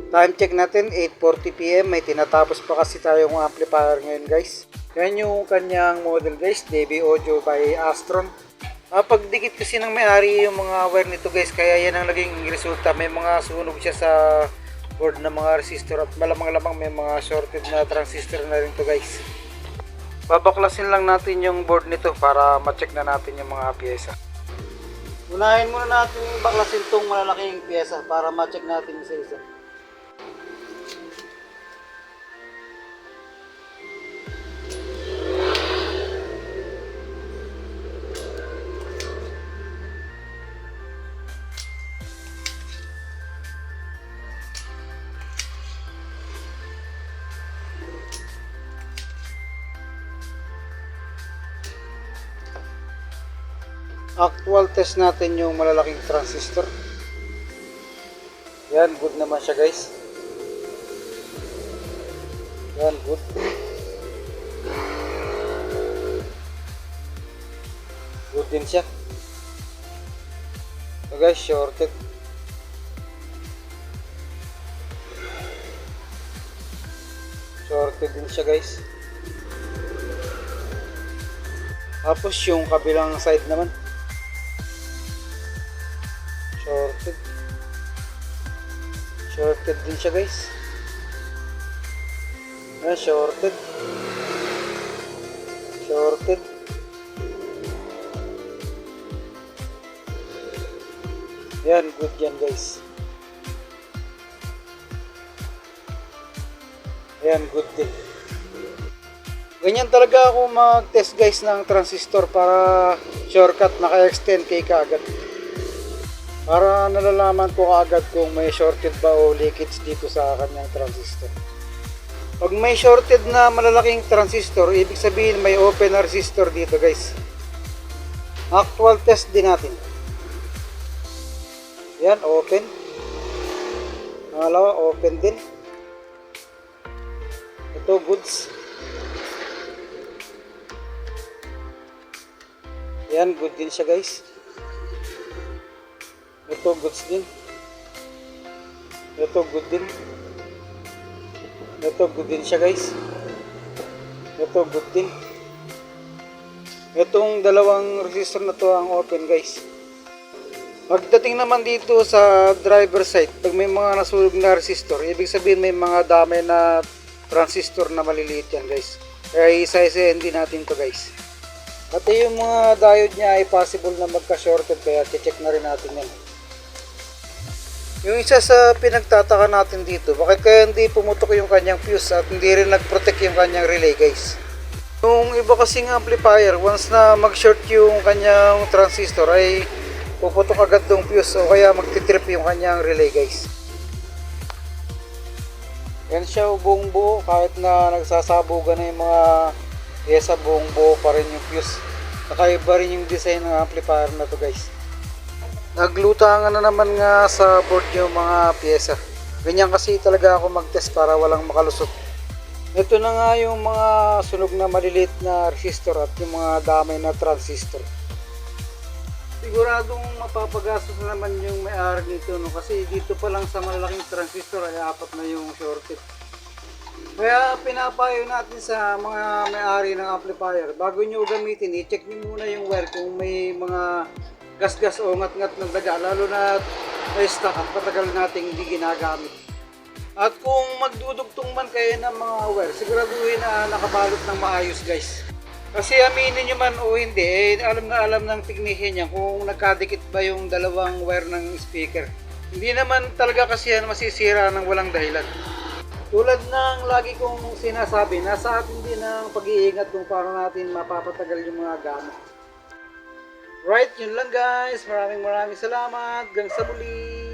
Time check natin 8:40 PM. May tinatapos pa kasi tayong amplifier ngayon guys. Yan yung kanyang model guys, DB Audio by Astron. Pagdikit kasi ng may-ari yung mga wire nito guys, kaya yan ang naging resulta. May mga sunog siya sa board ng mga resistor at malamang-lamang may mga shorted na transistor na rin to guys. Babaklasin lang natin yung board nito para ma-check na natin yung mga pyesa. Unahin muna natin baklasin tong malalaking pyesa para ma-check natin isa-isa. Actual test natin yung malalaking transistor. Yan, good naman siya guys. Yan, good. Good din siya. So guys, shorted. Shorted din siya guys. Tapos yung kabilang side naman. Shorted din siya guys. Shorted. Yan, good yan guys. Yan, good din. Ganyan talaga ako mag-test guys ng transistor para shortcut naka-extend kay kaagad. Para nalalaman ko kaagad kung may shorted ba o leakage dito sa kanyang transistor. Pag may shorted na malalaking transistor, ibig sabihin may open na resistor dito guys. Actual test din natin. Yan, open. Pangalawa, open din. Ito, goods. Yan, good din siya guys. Ito goods din. Ito good din. Ito good din siya guys. Ito good din. Itong dalawang resistor na to ang open guys. Pagdating naman dito sa driver side, pag may mga nasunog na resistor, ibig sabihin may mga dami na transistor na maliliit yan guys. Kaya isa-isahin din natin to guys. Pati yung mga diode niya ay possible na magka-shorted, kaya check na rin natin yan. Yung isa sa pinagtataka natin dito, bakit kaya hindi pumutok yung kanyang fuse at hindi rin nag-protect yung kanyang relay guys. Yung iba kasing amplifier, once na mag-short yung kanyang transistor ay puputok agad yung fuse o kaya magtitrip yung kanyang relay guys. Yan siya buong buo, kahit na nagsasabugan na yung mga pyesa, buong buo pa rin yung fuse. Nakaiba rin yung design ng amplifier na to guys. Naglutangan na naman nga sa board yung mga pyesa. Ganyan kasi talaga ako mag-test para walang makalusot. Ito na nga yung mga sunog na maliliit na resistor at yung mga damay na transistor. Siguradong mapapagastos na naman yung may-ari nito, no? Kasi dito pa lang sa malalaking transistor ay apat na yung shorted. Kaya pinapayo natin sa mga may-ari ng amplifier, bago nyo gamitin, i-check nyo muna yung wire kung may mga gas-gas o ngat-ngat ng daga, lalo na may stock at patagal nating hindi ginagamit. At kung magdudugtong man kayo ng mga wire, siguraduhin na nakabalot ng maayos guys. Kasi aminin nyo man o hindi, alam na alam ng technician niya kung nagkadikit ba yung dalawang wire ng speaker. Hindi naman talaga kasi yan masisira ng walang dahilan. Tulad ng lagi kong sinasabi, nasa atin din ang pag-iingat kung paano natin mapapatagal yung mga gamit. Right, yun lang guys. Maraming salamat. Hanggang sa muli.